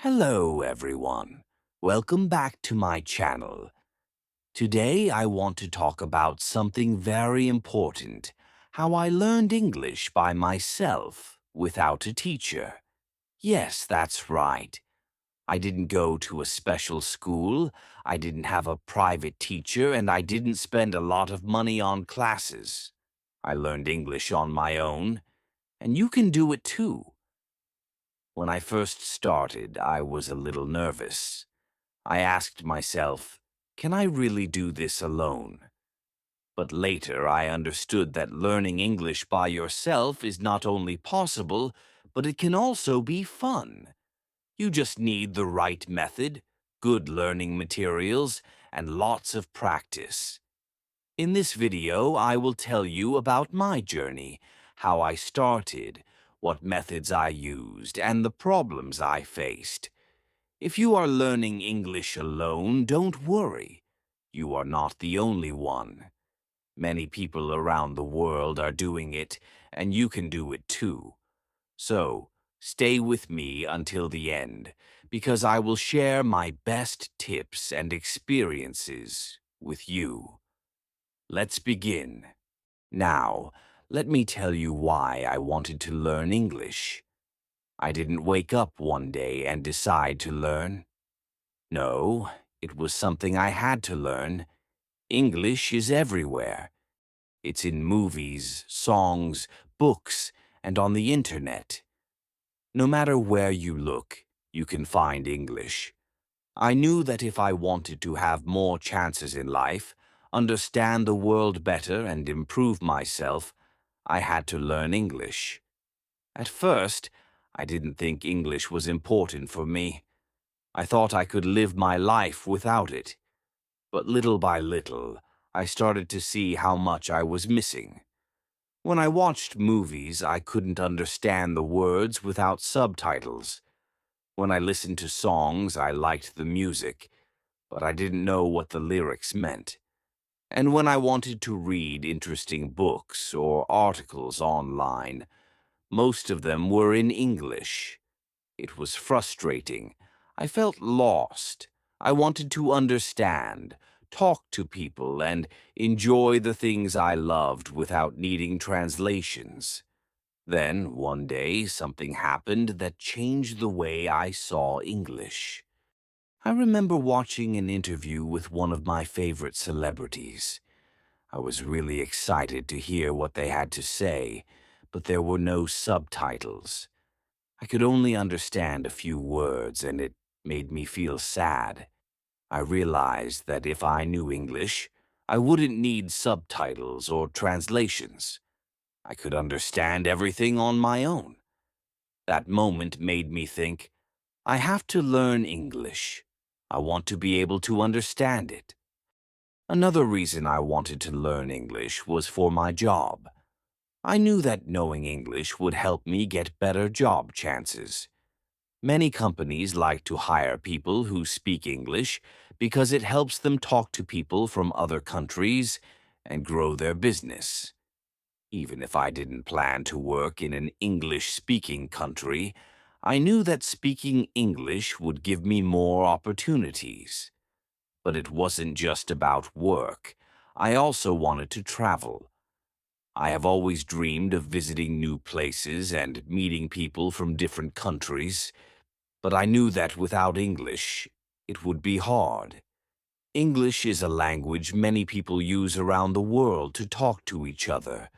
Hello, everyone. Welcome back to my channel. Today, I want to talk about something very important, how I learned English by myself without a teacher. Yes, that's right. I didn't go to a special school, I didn't have a private teacher, and I didn't spend a lot of money on classes. I learned English on my own, and you can do it too. When I first started, I was a little nervous. I asked myself, can I really do this alone? But later I understood that learning English by yourself is not only possible, but it can also be fun. You just need the right method, good learning materials, and lots of practice. In this video, I will tell you about my journey, how I started, what methods I used, and the problems I faced. If you are learning English alone, don't worry. You are not the only one. Many people around the world are doing it, and you can do it too. So, stay with me until the end, because I will share my best tips and experiences with you. Let's begin. Now, let me tell you why I wanted to learn English. I didn't wake up one day and decide to learn. No, it was something I had to learn. English is everywhere. It's in movies, songs, books, and on the internet. No matter where you look, you can find English. I knew that if I wanted to have more chances in life, understand the world better, and improve myself, I had to learn English. At first, I didn't think English was important for me. I thought I could live my life without it. But little by little, I started to see how much I was missing. When I watched movies, I couldn't understand the words without subtitles. When I listened to songs, I liked the music, but I didn't know what the lyrics meant. And when I wanted to read interesting books or articles online, most of them were in English. It was frustrating. I felt lost. I wanted to understand, talk to people, and enjoy the things I loved without needing translations. Then, one day, something happened that changed the way I saw English. I remember watching an interview with one of my favorite celebrities. I was really excited to hear what they had to say, but there were no subtitles. I could only understand a few words, and it made me feel sad. I realized that if I knew English, I wouldn't need subtitles or translations. I could understand everything on my own. That moment made me think, I have to learn English. I want to be able to understand it. Another reason I wanted to learn English was for my job. I knew that knowing English would help me get better job chances. Many companies like to hire people who speak English because it helps them talk to people from other countries and grow their business. Even if I didn't plan to work in an English-speaking country, I knew that speaking English would give me more opportunities. But it wasn't just about work. I also wanted to travel. I have always dreamed of visiting new places and meeting people from different countries, but I knew that without English, it would be hard. English is a language many people use around the world to talk to each other.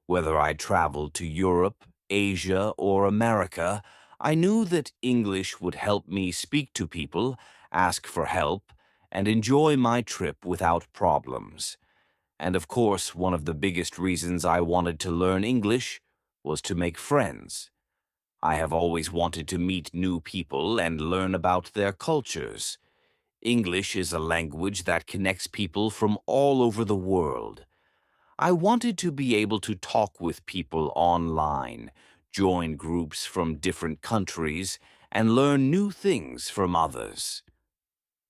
Whether I traveled to Europe, Asia, or America, I knew that English would help me speak to people, ask for help, and enjoy my trip without problems. And of course, one of the biggest reasons I wanted to learn English was to make friends. I have always wanted to meet new people and learn about their cultures. English is a language that connects people from all over the world. I wanted to be able to talk with people online, join groups from different countries, and learn new things from others.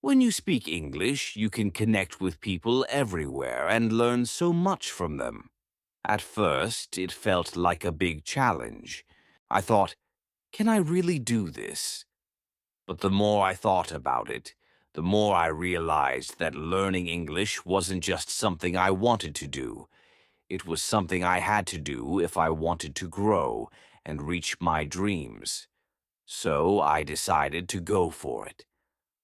When you speak English, you can connect with people everywhere and learn so much from them. At first, it felt like a big challenge. I thought, can I really do this? But the more I thought about it, the more I realized that learning English wasn't just something I wanted to do. It was something I had to do if I wanted to grow and reach my dreams. So I decided to go for it.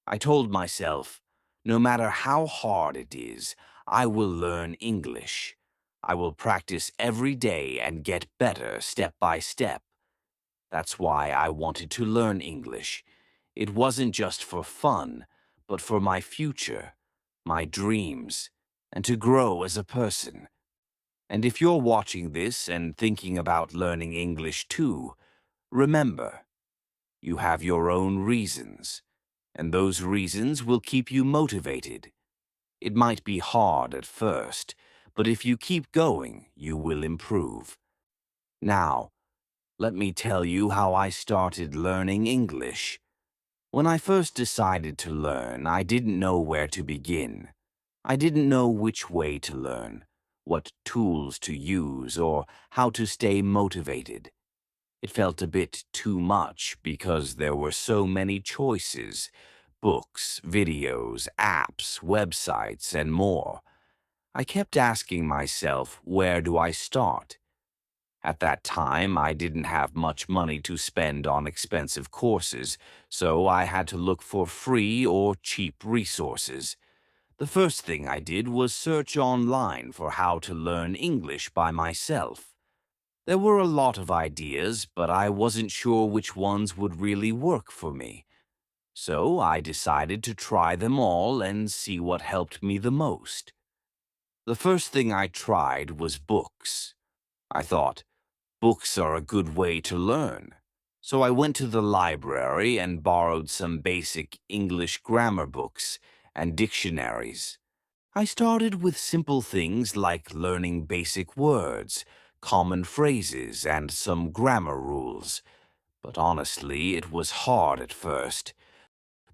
I told myself, no matter how hard it is, I will learn English. I will practice every day and get better step by step. That's why I wanted to learn English. It wasn't just for fun, but for my future, my dreams, and to grow as a person. And if you're watching this and thinking about learning English too, remember, you have your own reasons, and those reasons will keep you motivated. It might be hard at first, but if you keep going, you will improve. Now, let me tell you how I started learning English. When I first decided to learn, I didn't know where to begin. I didn't know which way to learn, what tools to use, or how to stay motivated. It felt a bit too much because there were so many choices: books, videos, apps, websites, and more. I kept asking myself, where do I start? At that time, I didn't have much money to spend on expensive courses, so I had to look for free or cheap resources. The first thing I did was search online for how to learn English by myself. There were a lot of ideas, but I wasn't sure which ones would really work for me. So I decided to try them all and see what helped me the most. The first thing I tried was books. I thought, books are a good way to learn. So I went to the library and borrowed some basic English grammar books and dictionaries. I started with simple things like learning basic words, common phrases, and some grammar rules. But honestly, it was hard at first.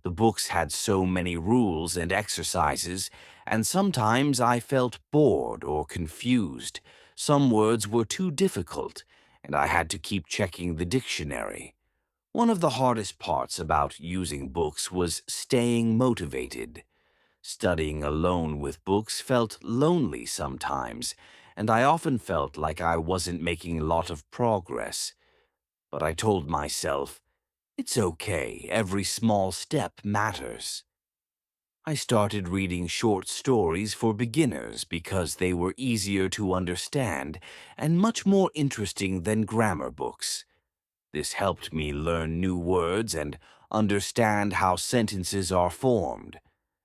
The books had so many rules and exercises, and sometimes I felt bored or confused. Some words were too difficult, and I had to keep checking the dictionary. One of the hardest parts about using books was staying motivated. Studying alone with books felt lonely sometimes, and I often felt like I wasn't making a lot of progress. But I told myself, it's okay, every small step matters. I started reading short stories for beginners because they were easier to understand and much more interesting than grammar books. This helped me learn new words and understand how sentences are formed.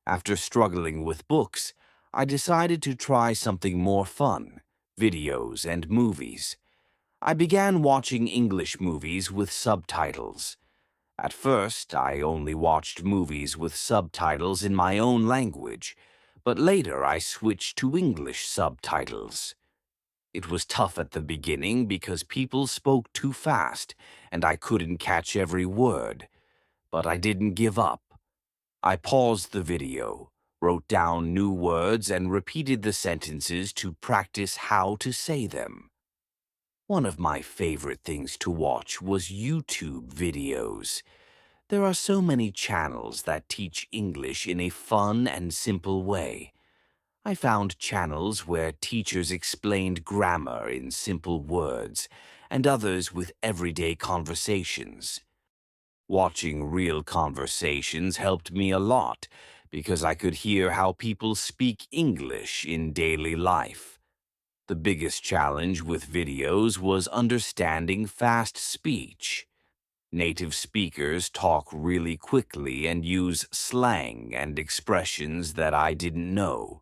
After struggling with books, I decided to try something more fun: videos and movies. I began watching English movies with subtitles. At first, I only watched movies with subtitles in my own language, but later I switched to English subtitles. It was tough at the beginning because people spoke too fast and I couldn't catch every word, but I didn't give up. I paused the video, wrote down new words, and repeated the sentences to practice how to say them. One of my favorite things to watch was YouTube videos. There are so many channels that teach English in a fun and simple way. I found channels where teachers explained grammar in simple words, and others with everyday conversations. Watching real conversations helped me a lot because I could hear how people speak English in daily life. The biggest challenge with videos was understanding fast speech. Native speakers talk really quickly and use slang and expressions that I didn't know.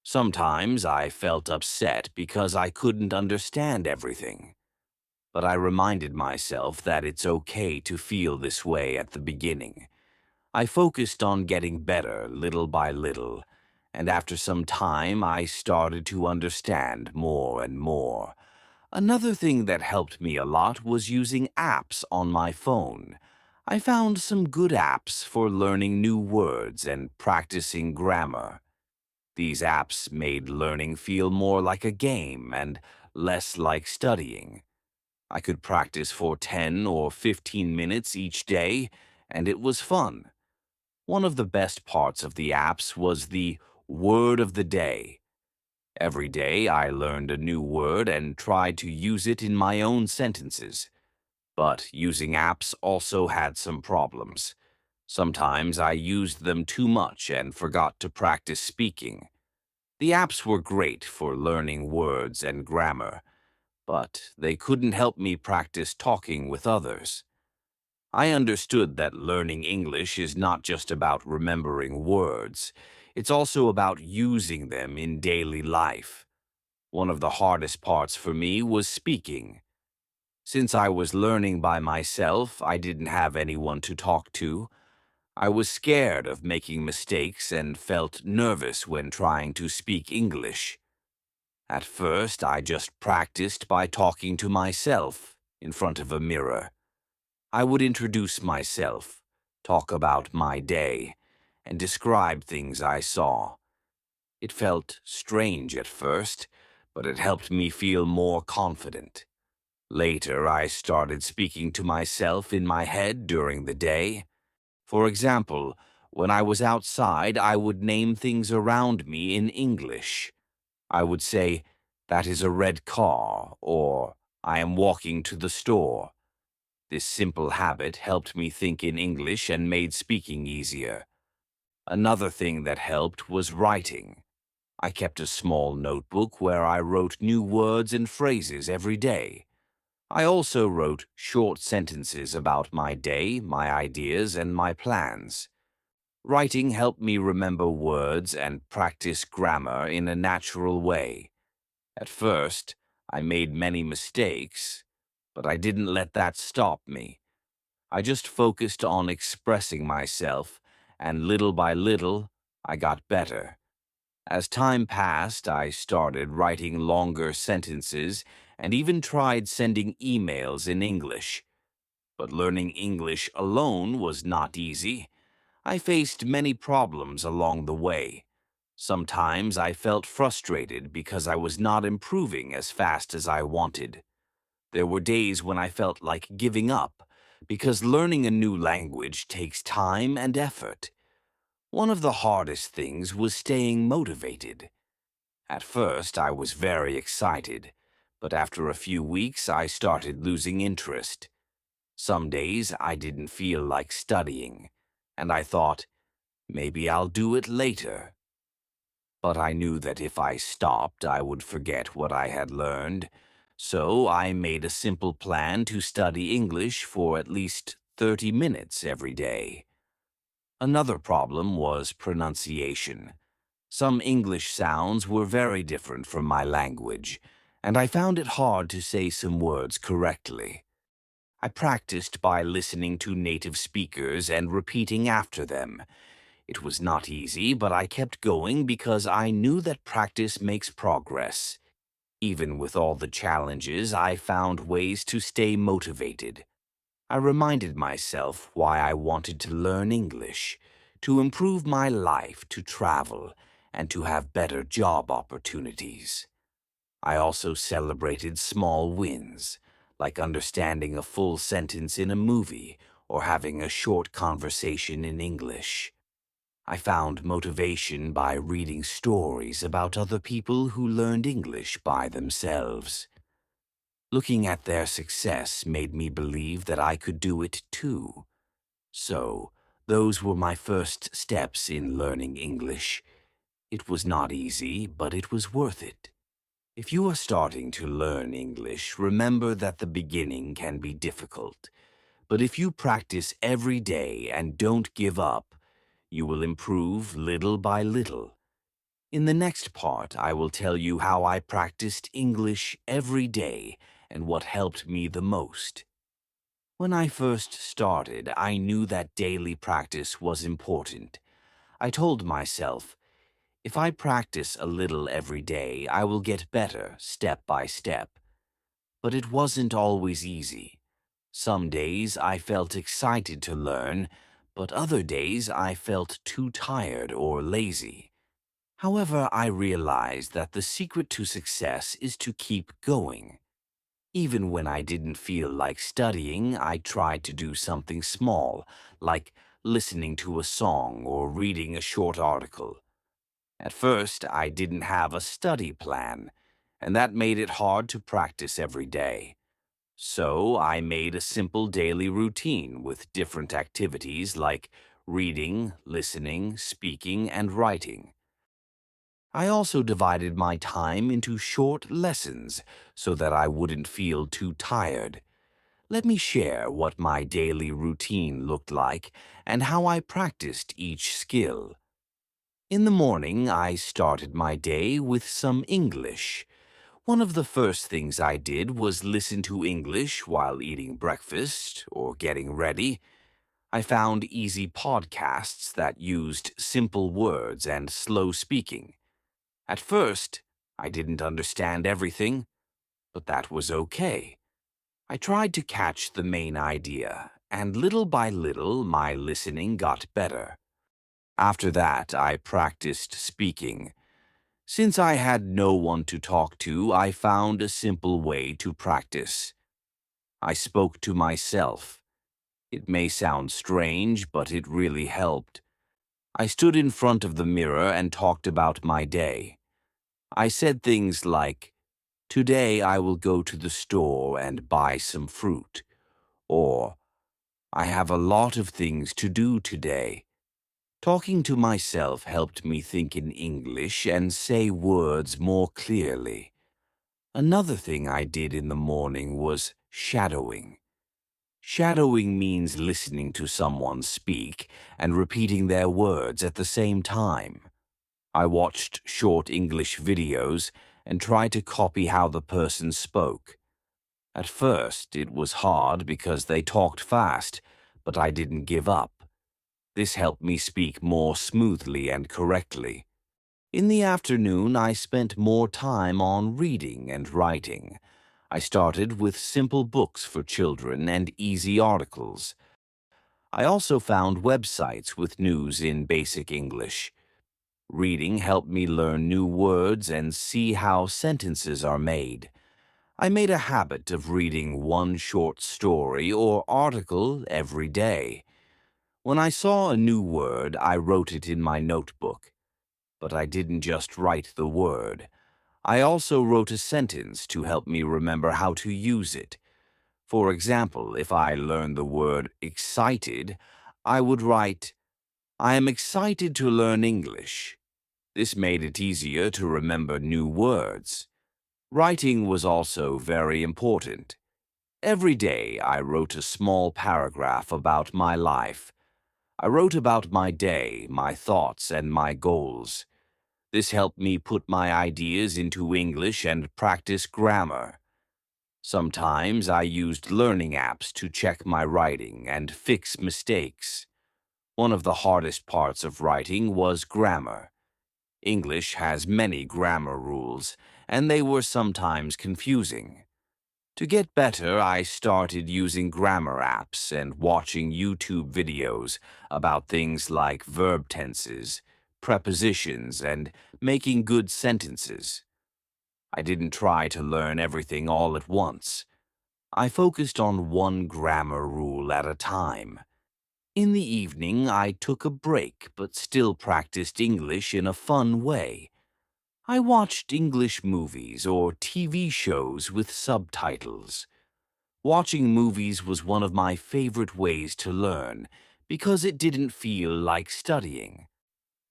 Sometimes I felt upset because I couldn't understand everything. But I reminded myself that it's okay to feel this way at the beginning. I focused on getting better little by little, and after some time I started to understand more and more. Another thing that helped me a lot was using apps on my phone. I found some good apps for learning new words and practicing grammar. These apps made learning feel more like a game and less like studying. I could practice for 10 or 15 minutes each day, and it was fun. One of the best parts of the apps was the word of the day. Every day I learned a new word and tried to use it in my own sentences. But using apps also had some problems. Sometimes I used them too much and forgot to practice speaking. The apps were great for learning words and grammar, but they couldn't help me practice talking with others. I understood that learning English is not just about remembering words. It's also about using them in daily life. One of the hardest parts for me was speaking. Since I was learning by myself, I didn't have anyone to talk to. I was scared of making mistakes and felt nervous when trying to speak English. At first, I just practiced by talking to myself in front of a mirror. I would introduce myself, talk about my day, and describe things I saw. It felt strange at first, but it helped me feel more confident. Later, I started speaking to myself in my head during the day. For example, when I was outside, I would name things around me in English. I would say, "That is a red car," or "I am walking to the store." This simple habit helped me think in English and made speaking easier. Another thing that helped was writing. I kept a small notebook where I wrote new words and phrases every day. I also wrote short sentences about my day, my ideas, and my plans. Writing helped me remember words and practice grammar in a natural way. At first, I made many mistakes, but I didn't let that stop me. I just focused on expressing myself, and little by little, I got better. As time passed, I started writing longer sentences and even tried sending emails in English. But learning English alone was not easy. I faced many problems along the way. Sometimes I felt frustrated because I was not improving as fast as I wanted. There were days when I felt like giving up, because learning a new language takes time and effort. One of the hardest things was staying motivated. At first, I was very excited, but after a few weeks, I started losing interest. Some days I didn't feel like studying, and I thought, maybe I'll do it later. But I knew that if I stopped, I would forget what I had learned. So I made a simple plan to study English for at least 30 minutes every day. Another problem was pronunciation. Some English sounds were very different from my language, and I found it hard to say some words correctly. I practiced by listening to native speakers and repeating after them. It was not easy, but I kept going because I knew that practice makes progress. Even with all the challenges, I found ways to stay motivated. I reminded myself why I wanted to learn English, to improve my life, to travel, and to have better job opportunities. I also celebrated small wins, like understanding a full sentence in a movie or having a short conversation in English. I found motivation by reading stories about other people who learned English by themselves. Looking at their success made me believe that I could do it too. So, those were my first steps in learning English. It was not easy, but it was worth it. If you are starting to learn English, remember that the beginning can be difficult. But if you practice every day and don't give up, you will improve little by little. In the next part, I will tell you how I practiced English every day and what helped me the most. When I first started, I knew that daily practice was important. I told myself, if I practice a little every day, I will get better step by step. But it wasn't always easy. Some days I felt excited to learn, but other days I felt too tired or lazy. However, I realized that the secret to success is to keep going. Even when I didn't feel like studying, I tried to do something small, like listening to a song or reading a short article. At first, I didn't have a study plan, and that made it hard to practice every day. So I made a simple daily routine with different activities like reading, listening, speaking, and writing. I also divided my time into short lessons so that I wouldn't feel too tired. Let me share what my daily routine looked like and how I practiced each skill. In the morning, I started my day with some English. One of the first things I did was listen to English while eating breakfast or getting ready. I found easy podcasts that used simple words and slow speaking. At first, I didn't understand everything, but that was okay. I tried to catch the main idea, and little by little my listening got better. After that, I practiced speaking. Since I had no one to talk to, I found a simple way to practice. I spoke to myself. It may sound strange, but it really helped. I stood in front of the mirror and talked about my day. I said things like, "Today I will go to the store and buy some fruit," or "I have a lot of things to do today." Talking to myself helped me think in English and say words more clearly. Another thing I did in the morning was shadowing. Shadowing means listening to someone speak and repeating their words at the same time. I watched short English videos and tried to copy how the person spoke. At first, it was hard because they talked fast, but I didn't give up. This helped me speak more smoothly and correctly. In the afternoon, I spent more time on reading and writing. I started with simple books for children and easy articles. I also found websites with news in basic English. Reading helped me learn new words and see how sentences are made. I made a habit of reading one short story or article every day. When I saw a new word, I wrote it in my notebook. But I didn't just write the word. I also wrote a sentence to help me remember how to use it. For example, if I learned the word excited, I would write, "I am excited to learn English." This made it easier to remember new words. Writing was also very important. Every day I wrote a small paragraph about my life. I wrote about my day, my thoughts, and my goals. This helped me put my ideas into English and practice grammar. Sometimes I used learning apps to check my writing and fix mistakes. One of the hardest parts of writing was grammar. English has many grammar rules, and they were sometimes confusing. To get better, I started using grammar apps and watching YouTube videos about things like verb tenses, prepositions, and making good sentences. I didn't try to learn everything all at once. I focused on one grammar rule at a time. In the evening, I took a break but still practiced English in a fun way. I watched English movies or TV shows with subtitles. Watching movies was one of my favorite ways to learn because it didn't feel like studying.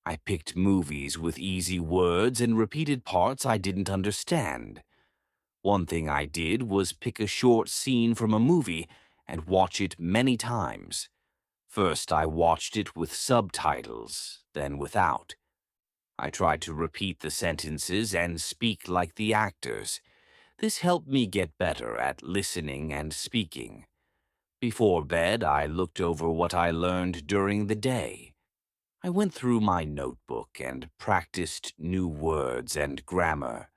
I picked movies with easy words and repeated parts I didn't understand. One thing I did was pick a short scene from a movie and watch it many times. First, I watched it with subtitles, then without. I tried to repeat the sentences and speak like the actors. This helped me get better at listening and speaking. Before bed, I looked over what I learned during the day. I went through my notebook and practiced new words and grammar.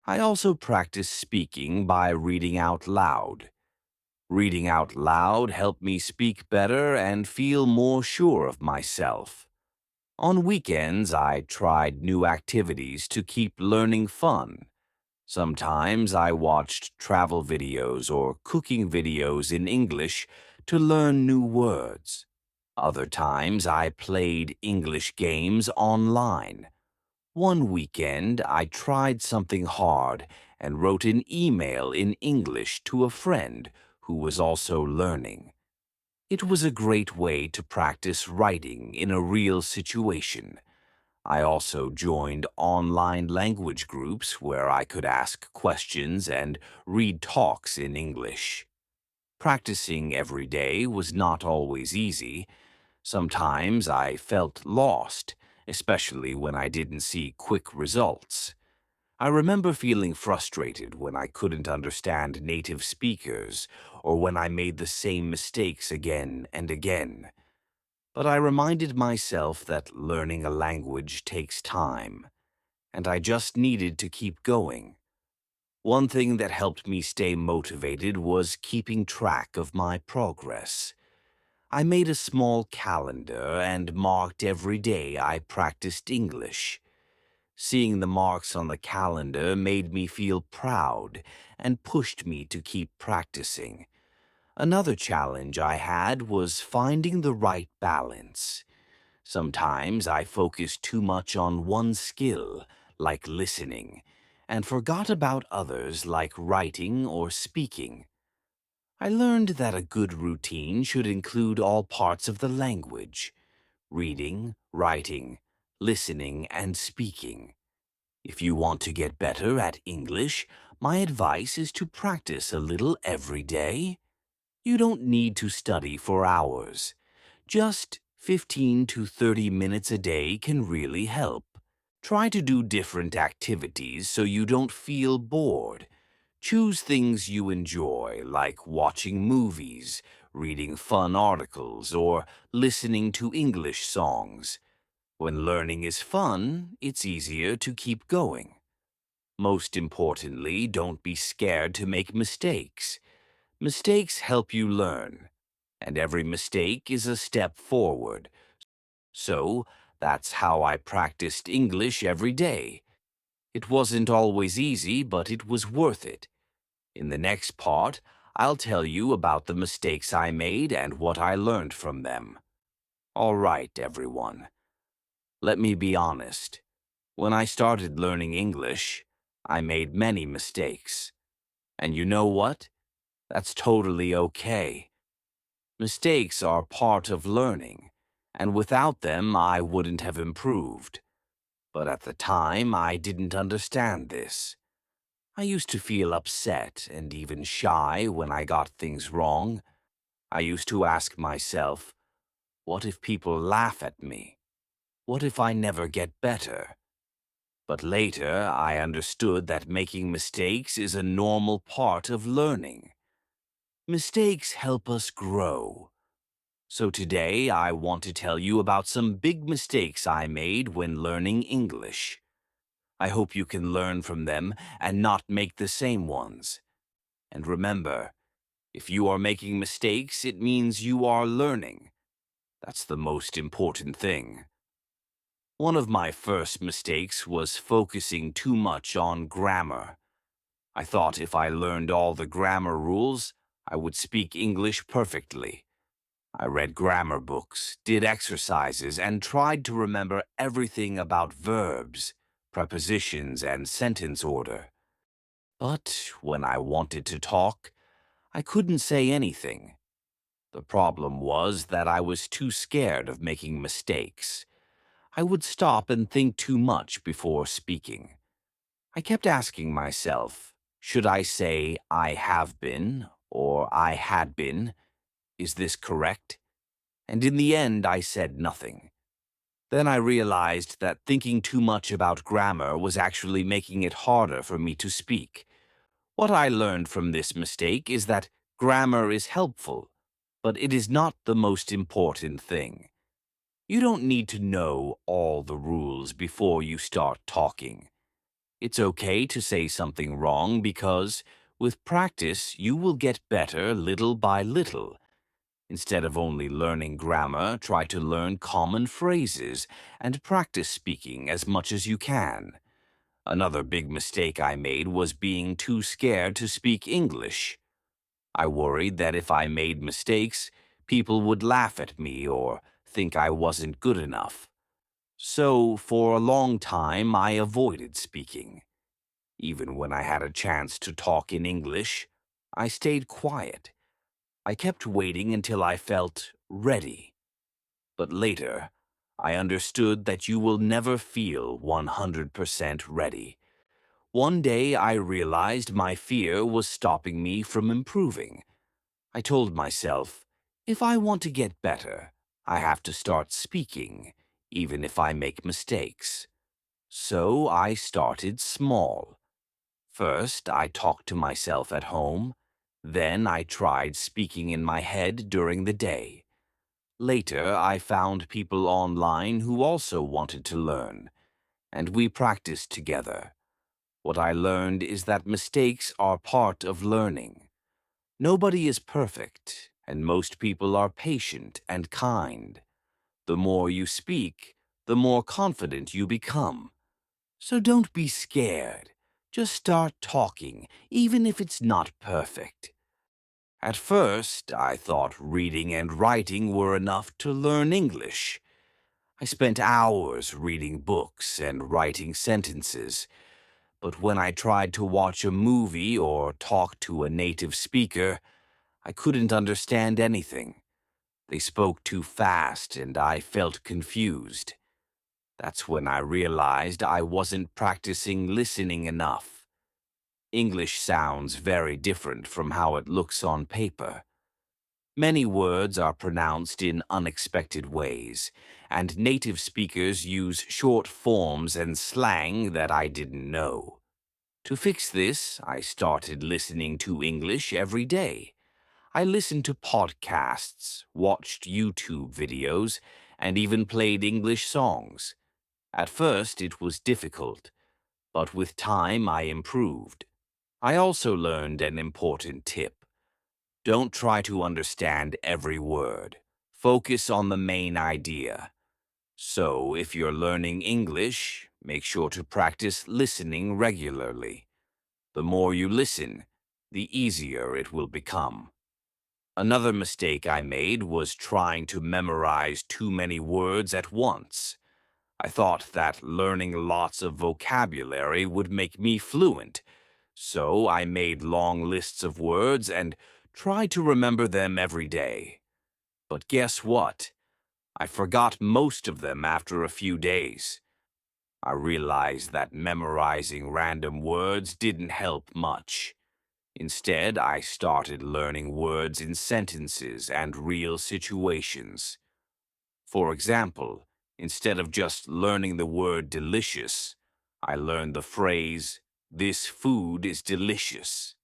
I also practiced speaking by reading out loud. Reading out loud helped me speak better and feel more sure of myself. On weekends, I tried new activities to keep learning fun. Sometimes I watched travel videos or cooking videos in English to learn new words. Other times I played English games online. One weekend I tried something hard and wrote an email in English to a friend who was also learning. It was a great way to practice writing in a real situation. I also joined online language groups where I could ask questions and read talks in English. Practicing every day was not always easy. Sometimes I felt lost, especially when I didn't see quick results. I remember feeling frustrated when I couldn't understand native speakers or when I made the same mistakes again and again. But I reminded myself that learning a language takes time, and I just needed to keep going. One thing that helped me stay motivated was keeping track of my progress. I made a small calendar and marked every day I practiced English. Seeing the marks on the calendar made me feel proud and pushed me to keep practicing. Another challenge I had was finding the right balance. Sometimes I focused too much on one skill, like listening, and forgot about others like writing or speaking. I learned that a good routine should include all parts of the language: reading, writing, listening, and speaking. If you want to get better at English, my advice is to practice a little every day. You don't need to study for hours. Just 15 to 30 minutes a day can really help. Try to do different activities so you don't feel bored. Choose things you enjoy, like watching movies, reading fun articles, or listening to English songs. When learning is fun, it's easier to keep going. Most importantly, don't be scared to make mistakes. Mistakes help you learn, and every mistake is a step forward. So, that's how I practiced English every day. It wasn't always easy, but it was worth it. In the next part, I'll tell you about the mistakes I made and what I learned from them. All right, everyone. Let me be honest. When I started learning English, I made many mistakes. And you know what? That's totally okay. Mistakes are part of learning, and without them I wouldn't have improved. But at the time, I didn't understand this. I used to feel upset and even shy when I got things wrong. I used to ask myself, what if people laugh at me? What if I never get better? But later, I understood that making mistakes is a normal part of learning. Mistakes help us grow. So today, I want to tell you about some big mistakes I made when learning English. I hope you can learn from them and not make the same ones. And remember, if you are making mistakes, it means you are learning. That's the most important thing. One of my first mistakes was focusing too much on grammar. I thought if I learned all the grammar rules, I would speak English perfectly. I read grammar books, did exercises, and tried to remember everything about verbs, prepositions, and sentence order. But when I wanted to talk, I couldn't say anything. The problem was that I was too scared of making mistakes. I would stop and think too much before speaking. I kept asking myself, should I say I have been or I had been? Is this correct? And in the end, I said nothing. Then I realized that thinking too much about grammar was actually making it harder for me to speak. What I learned from this mistake is that grammar is helpful, but it is not the most important thing. You don't need to know all the rules before you start talking. It's okay to say something wrong because, with practice, you will get better little by little. Instead of only learning grammar, try to learn common phrases and practice speaking as much as you can. Another big mistake I made was being too scared to speak English. I worried that if I made mistakes, people would laugh at me or think I wasn't good enough. So, for a long time, I avoided speaking. Even when I had a chance to talk in English, I stayed quiet. I kept waiting until I felt ready. But later, I understood that you will never feel 100% ready. One day I realized my fear was stopping me from improving. I told myself, if I want to get better, I have to start speaking, even if I make mistakes. So I started small. First, I talked to myself at home. Then I tried speaking in my head during the day. Later, I found people online who also wanted to learn, and we practiced together. What I learned is that mistakes are part of learning. Nobody is perfect, and most people are patient and kind. The more you speak, the more confident you become. So don't be scared. Just start talking, even if it's not perfect. At first, I thought reading and writing were enough to learn English. I spent hours reading books and writing sentences, but when I tried to watch a movie or talk to a native speaker, I couldn't understand anything. They spoke too fast and I felt confused. That's when I realized I wasn't practicing listening enough. English sounds very different from how it looks on paper. Many words are pronounced in unexpected ways, and native speakers use short forms and slang that I didn't know. To fix this, I started listening to English every day. I listened to podcasts, watched YouTube videos, and even played English songs. At first, it was difficult, but with time I improved. I also learned an important tip. Don't try to understand every word. Focus on the main idea. So, if you're learning English, make sure to practice listening regularly. The more you listen, the easier it will become. Another mistake I made was trying to memorize too many words at once. I thought that learning lots of vocabulary would make me fluent, so I made long lists of words and tried to remember them every day. But guess what? I forgot most of them after a few days. I realized that memorizing random words didn't help much. Instead, I started learning words in sentences and real situations. For example, instead of just learning the word delicious, I learned the phrase, "This food is delicious."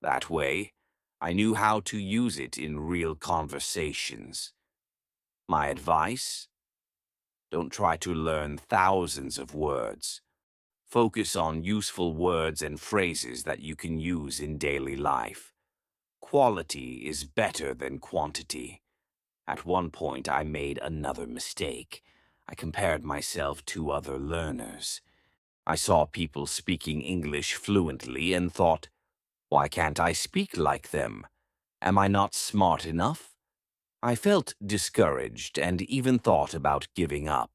That way, I knew how to use it in real conversations. My advice? Don't try to learn thousands of words. Focus on useful words and phrases that you can use in daily life. Quality is better than quantity. At one point, I made another mistake. I compared myself to other learners. I saw people speaking English fluently and thought, why can't I speak like them? Am I not smart enough? I felt discouraged and even thought about giving up.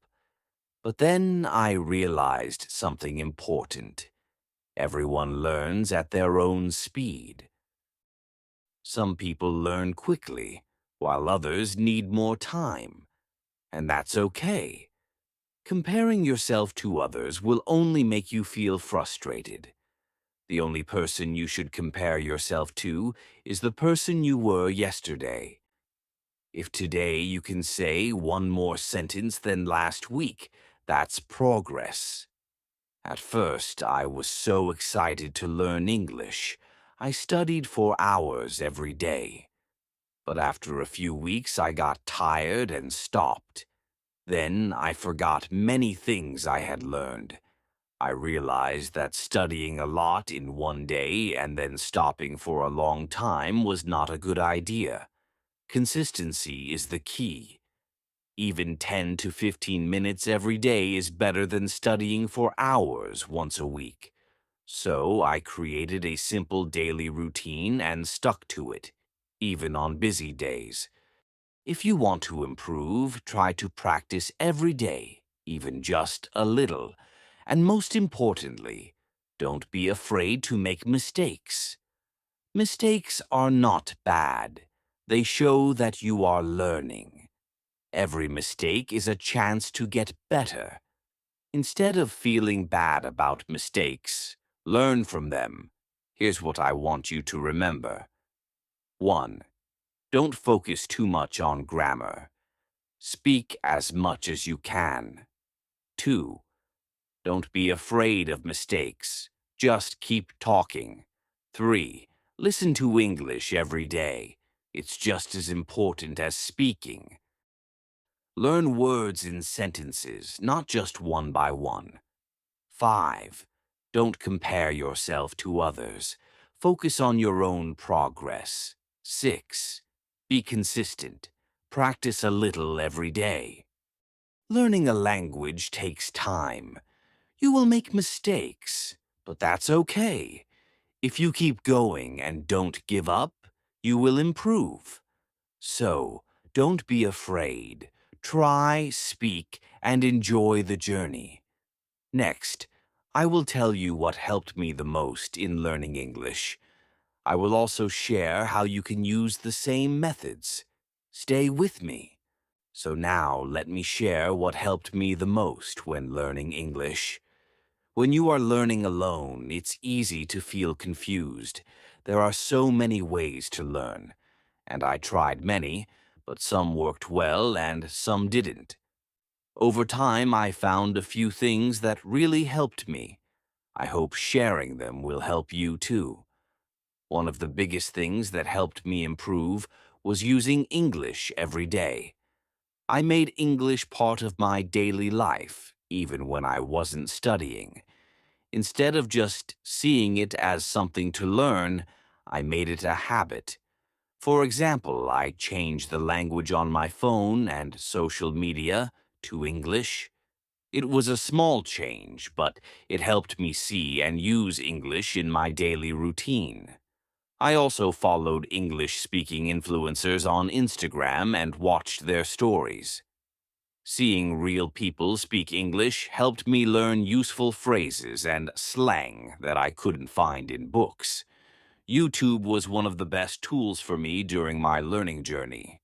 But then I realized something important. Everyone learns at their own speed. Some people learn quickly, while others need more time. And that's okay. Comparing yourself to others will only make you feel frustrated. The only person you should compare yourself to is the person you were yesterday. If today you can say one more sentence than last week, that's progress. At first, I was so excited to learn English. I studied for hours every day. But after a few weeks, I got tired and stopped. Then I forgot many things I had learned. I realized that studying a lot in one day and then stopping for a long time was not a good idea. Consistency is the key. Even 10 to 15 minutes every day is better than studying for hours once a week. So I created a simple daily routine and stuck to it, even on busy days. If you want to improve, try to practice every day, even just a little. And most importantly, don't be afraid to make mistakes. Mistakes are not bad. They show that you are learning. Every mistake is a chance to get better. Instead of feeling bad about mistakes, learn from them. Here's what I want you to remember. 1. Don't focus too much on grammar. Speak as much as you can. 2. Don't be afraid of mistakes. Just keep talking. 3. Listen to English every day. It's just as important as speaking. Learn words in sentences, not just one by one. 5. Don't compare yourself to others. Focus on your own progress. 6. Be consistent. Practice a little every day. Learning a language takes time. You will make mistakes, but that's okay. If you keep going and don't give up, you will improve. So, don't be afraid. Try, speak, and enjoy the journey. Next, I will tell you what helped me the most in learning English. I will also share how you can use the same methods. Stay with me. So now let me share what helped me the most when learning English. When you are learning alone, it's easy to feel confused. There are so many ways to learn, and I tried many, but some worked well and some didn't. Over time, I found a few things that really helped me. I hope sharing them will help you too. One of the biggest things that helped me improve was using English every day. I made English part of my daily life, even when I wasn't studying. Instead of just seeing it as something to learn, I made it a habit. For example, I changed the language on my phone and social media to English. It was a small change, but it helped me see and use English in my daily routine. I also followed English-speaking influencers on Instagram and watched their stories. Seeing real people speak English helped me learn useful phrases and slang that I couldn't find in books. YouTube was one of the best tools for me during my learning journey.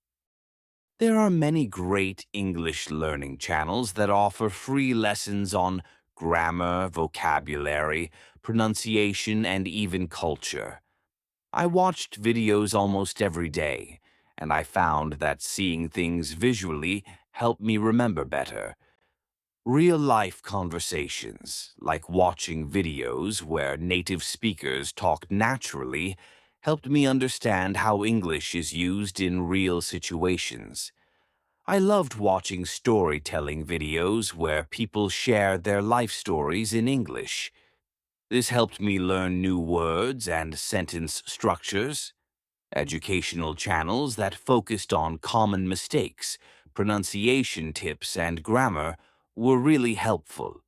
There are many great English learning channels that offer free lessons on grammar, vocabulary, pronunciation, and even culture. I watched videos almost every day, and I found that seeing things visually helped me remember better. Real-life conversations, like watching videos where native speakers talk naturally, helped me understand how English is used in real situations. I loved watching storytelling videos where people shared their life stories in English. This helped me learn new words and sentence structures. Educational channels that focused on common mistakes, pronunciation tips, and grammar were really helpful.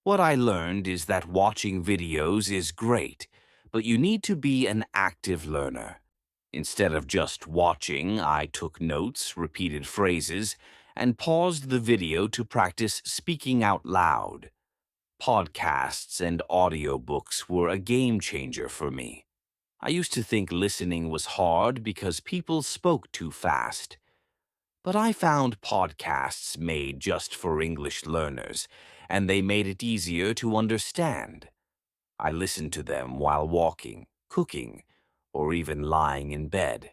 What I learned is that watching videos is great, but you need to be an active learner. Instead of just watching, I took notes, repeated phrases, and paused the video to practice speaking out loud. Podcasts and audiobooks were a game changer for me. I used to think listening was hard because people spoke too fast. But I found podcasts made just for English learners, and they made it easier to understand. I listened to them while walking, cooking, or even lying in bed.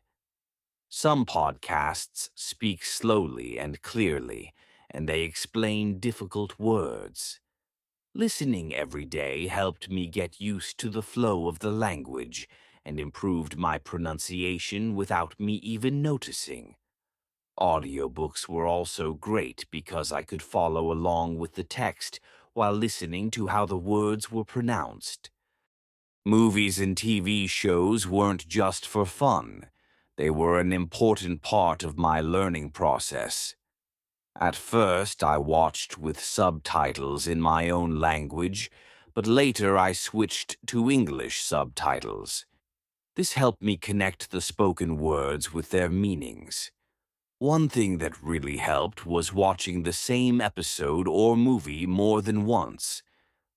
Some podcasts speak slowly and clearly, and they explain difficult words. Listening every day helped me get used to the flow of the language and improved my pronunciation without me even noticing. Audiobooks were also great because I could follow along with the text while listening to how the words were pronounced. Movies and TV shows weren't just for fun. They were an important part of my learning process. At first, I watched with subtitles in my own language, but later I switched to English subtitles. This helped me connect the spoken words with their meanings. One thing that really helped was watching the same episode or movie more than once.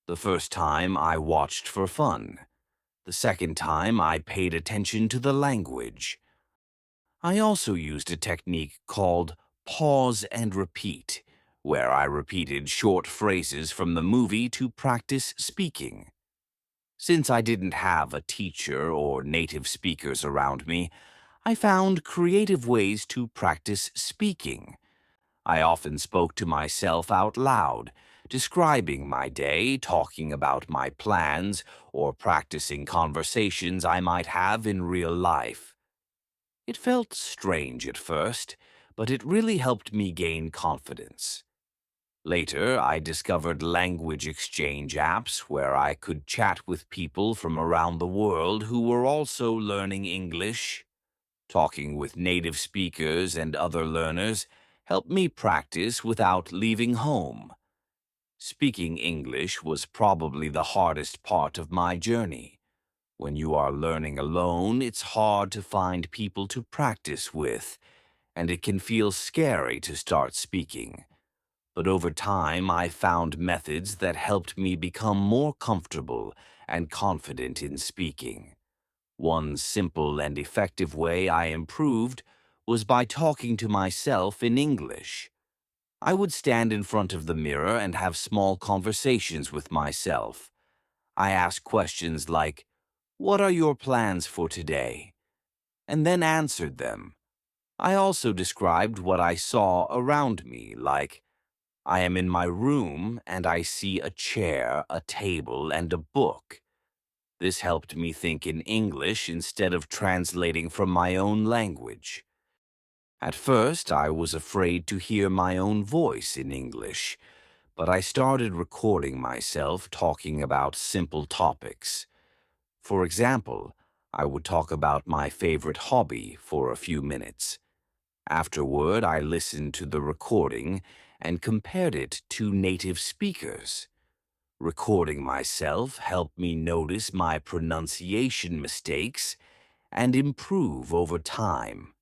The first time I watched for fun. The second time I paid attention to the language. I also used a technique called pause and repeat, where I repeated short phrases from the movie to practice speaking. Since I didn't have a teacher or native speakers around me, I found creative ways to practice speaking. I often spoke to myself out loud, describing my day, talking about my plans, or practicing conversations I might have in real life. It felt strange at first, but it really helped me gain confidence. Later, I discovered language exchange apps where I could chat with people from around the world who were also learning English. Talking with native speakers and other learners helped me practice without leaving home. Speaking English was probably the hardest part of my journey. When you are learning alone, it's hard to find people to practice with, and it can feel scary to start speaking. But over time, I found methods that helped me become more comfortable and confident in speaking. One simple and effective way I improved was by talking to myself in English. I would stand in front of the mirror and have small conversations with myself. I asked questions like, "What are your plans for today?" and then answered them. I also described what I saw around me, like, "I am in my room and I see a chair, a table, and a book." This helped me think in English instead of translating from my own language. At first, I was afraid to hear my own voice in English, but I started recording myself talking about simple topics. For example, I would talk about my favorite hobby for a few minutes. Afterward, I listened to the recording and compared it to native speakers. Recording myself helped me notice my pronunciation mistakes and improve over time.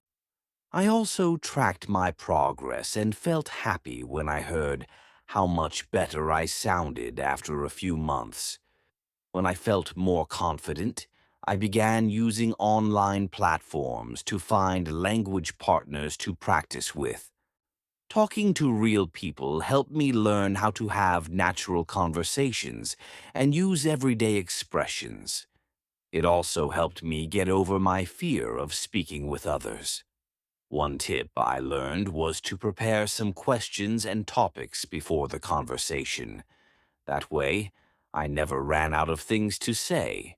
I also tracked my progress and felt happy when I heard how much better I sounded after a few months. When I felt more confident, I began using online platforms to find language partners to practice with. Talking to real people helped me learn how to have natural conversations and use everyday expressions. It also helped me get over my fear of speaking with others. One tip I learned was to prepare some questions and topics before the conversation. That way, I never ran out of things to say.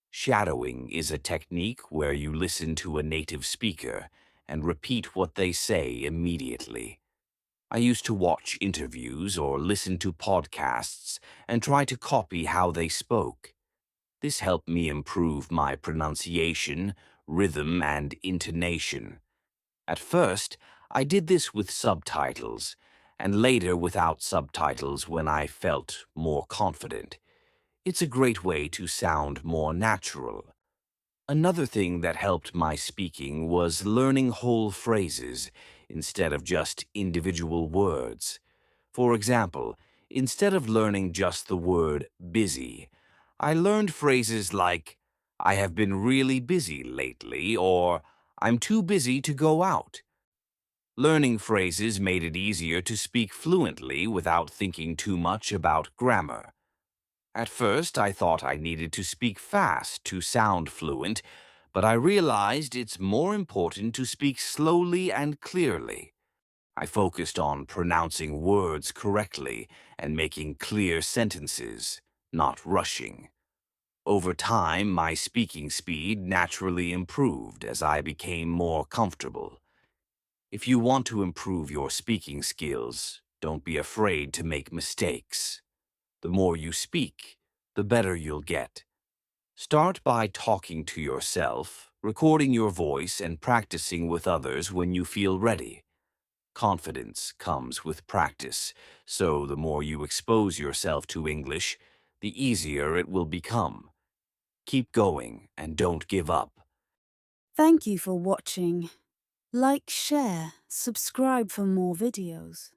Shadowing is a technique where you listen to a native speaker and repeat what they say immediately. I used to watch interviews or listen to podcasts and try to copy how they spoke. This helped me improve my pronunciation, rhythm, and intonation. At first, I did this with subtitles, and later without subtitles when I felt more confident. It's a great way to sound more natural. Another thing that helped my speaking was learning whole phrases instead of just individual words. For example, instead of learning just the word busy, I learned phrases like, "I have been really busy lately," or "I'm too busy to go out." Learning phrases made it easier to speak fluently without thinking too much about grammar. At first, I thought I needed to speak fast to sound fluent, but I realized it's more important to speak slowly and clearly. I focused on pronouncing words correctly and making clear sentences, not rushing. Over time, my speaking speed naturally improved as I became more comfortable. If you want to improve your speaking skills, don't be afraid to make mistakes. The more you speak, the better you'll get. Start by talking to yourself, recording your voice, and practicing with others when you feel ready. Confidence comes with practice, so the more you expose yourself to English, the easier it will become. Keep going and don't give up. Thank you for watching. Like, share, subscribe for more videos.